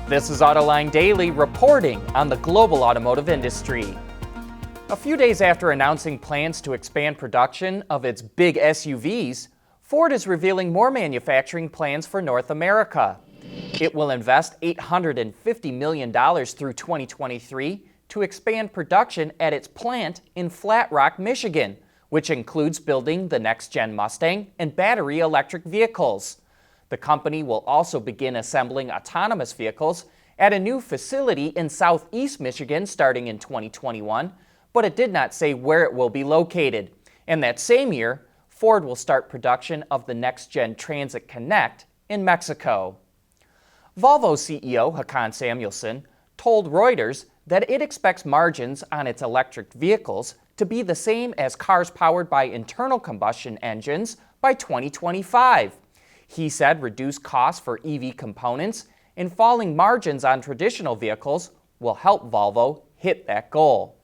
This is Autoline Daily reporting on the global automotive industry. A few days after announcing plans to expand production of its big SUVs, Ford is revealing more manufacturing plans for North America. It will invest $850 million through 2023 to expand production at its plant in Flat Rock, Michigan, which includes building the next-gen Mustang and battery electric vehicles. The company will also begin assembling autonomous vehicles at a new facility in southeast Michigan starting in 2021, but it did not say where it will be located. And that same year, Ford will start production of the next-gen Transit Connect in Mexico. Volvo CEO Håkan Samuelsson told Reuters that it expects margins on its electric vehicles to be the same as cars powered by internal combustion engines by 2025. He said reduced costs for EV components and falling margins on traditional vehicles will help Volvo hit that goal.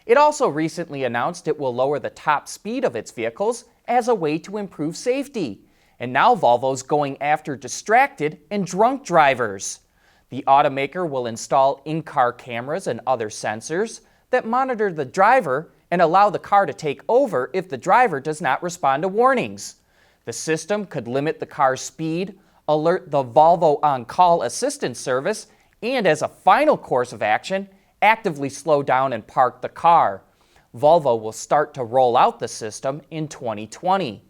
It also recently announced it will lower the top speed of its vehicles as a way to improve safety. And now Volvo's going after distracted and drunk drivers. The automaker will install in-car cameras and other sensors that monitor the driver and allow the car to take over if the driver does not respond to warnings. The system could limit the car's speed, alert the Volvo on-call assistance service, and as a final course of action, actively slow down and park the car. Volvo will start to roll out the system in 2020.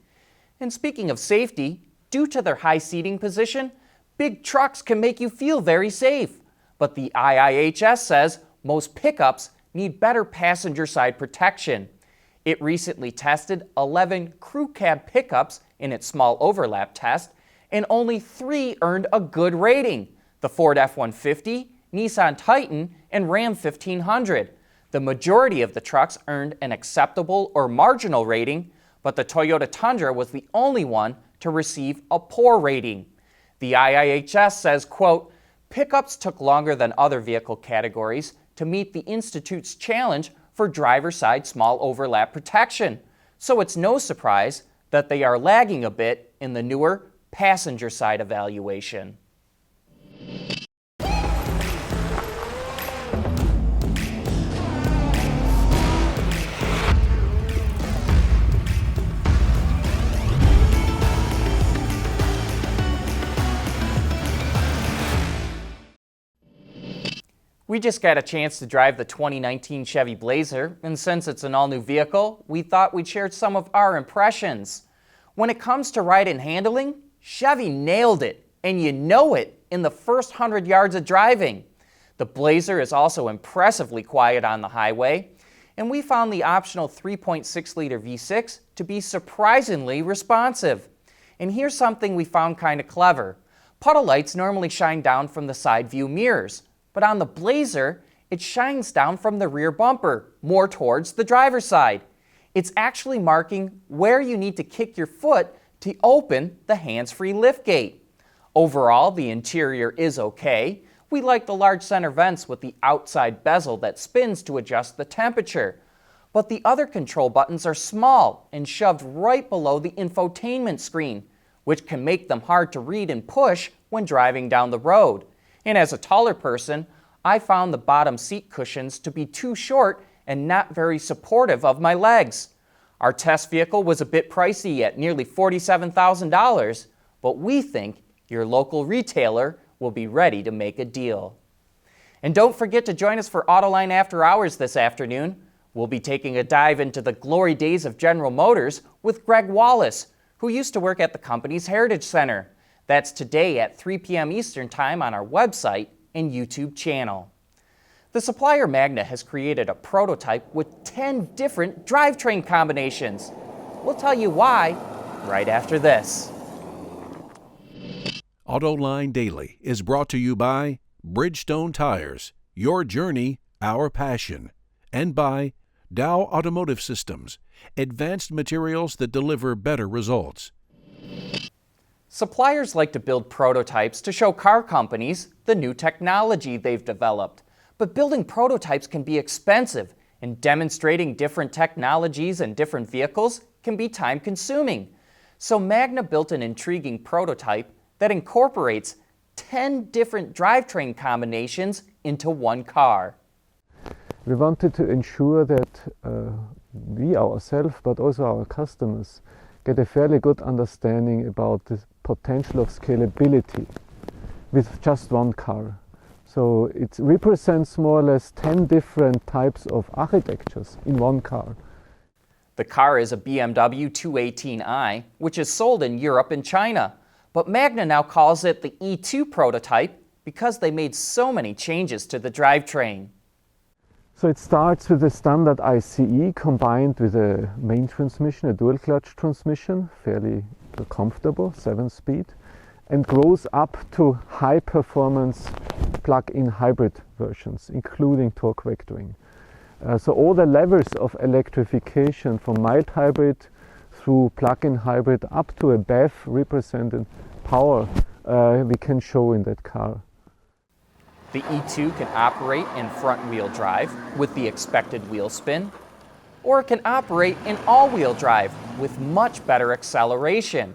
And speaking of safety, due to their high seating position, big trucks can make you feel very safe. But the IIHS says most pickups need better passenger side protection. It recently tested 11 crew cab pickups in its small overlap test, and only 3 earned a good rating: the Ford F-150, Nissan Titan, and Ram 1500. The majority of the trucks earned an acceptable or marginal rating, but the Toyota Tundra was the only one to receive a poor rating. The IIHS says, quote, "Pickups took longer than other vehicle categories to meet the Institute's challenge for driver-side small overlap protection, so it's no surprise that they are lagging a bit in the newer passenger-side evaluation." We just got a chance to drive the 2019 Chevy Blazer, and since it's an all-new vehicle, we thought we'd share some of our impressions. When it comes to ride and handling, Chevy nailed it, and you know it in the first 100 yards of driving. The Blazer is also impressively quiet on the highway, and we found the optional 3.6-liter V6 to be surprisingly responsive. And here's something we found kind of clever. Puddle lights normally shine down from the side view mirrors, but on the Blazer, it shines down from the rear bumper, more towards the driver's side. It's actually marking where you need to kick your foot to open the hands-free liftgate. Overall, the interior is okay. We like the large center vents with the outside bezel that spins to adjust the temperature. But the other control buttons are small and shoved right below the infotainment screen, which can make them hard to read and push when driving down the road. And as a taller person, I found the bottom seat cushions to be too short and not very supportive of my legs. Our test vehicle was a bit pricey at nearly $47,000, but we think your local retailer will be ready to make a deal. And don't forget to join us for Autoline After Hours this afternoon. We'll be taking a dive into the glory days of General Motors with Greg Wallace, who used to work at the company's Heritage Center. That's today at 3 p.m. Eastern Time on our website and YouTube channel. The supplier Magna has created a prototype with 10 different drivetrain combinations. We'll tell you why right after this. Autoline Daily is brought to you by Bridgestone Tires, your journey, our passion, and by Dow Automotive Systems, advanced materials that deliver better results. Suppliers like to build prototypes to show car companies the new technology they've developed. But building prototypes can be expensive, and demonstrating different technologies and different vehicles can be time-consuming. So Magna built an intriguing prototype that incorporates 10 different drivetrain combinations into one car. We wanted to ensure that we ourselves, but also our customers, get a fairly good understanding about the potential of scalability with just one car. So it represents more or less 10 different types of architectures in one car. The car is a BMW 218i, which is sold in Europe and China. But Magna now calls it the E2 prototype because they made so many changes to the drivetrain. So it starts with a standard ICE combined with a main transmission, a dual clutch transmission, fairly comfortable, 7-speed, and grows up to high performance plug-in hybrid versions, including torque vectoring. So all the levels of electrification from mild hybrid through plug-in hybrid up to a BEV represented power we can show in that car. The E2 can operate in front-wheel drive with the expected wheel spin, or it can operate in all-wheel drive with much better acceleration.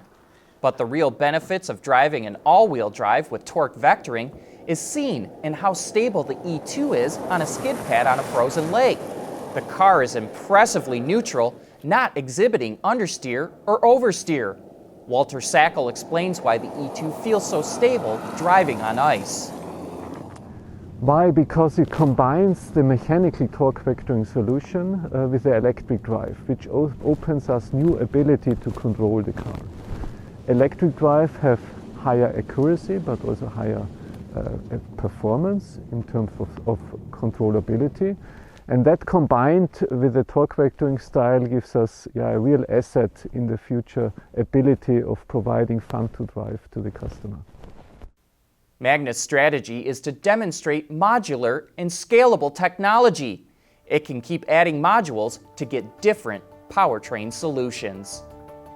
But the real benefits of driving in all-wheel drive with torque vectoring is seen in how stable the E2 is on a skid pad on a frozen lake. The car is impressively neutral, not exhibiting understeer or oversteer. Walter Sackel explains why the E2 feels so stable driving on ice. Why? Because it combines the mechanical torque vectoring solution with the electric drive, which opens us new ability to control the car. Electric drive have higher accuracy, but also higher performance in terms of controllability. And that combined with the torque vectoring style gives us a real asset in the future ability of providing fun to drive to the customer. Magna's strategy is to demonstrate modular and scalable technology. It can keep adding modules to get different powertrain solutions.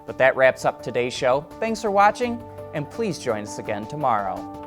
But that wraps up today's show. Thanks for watching, and please join us again tomorrow.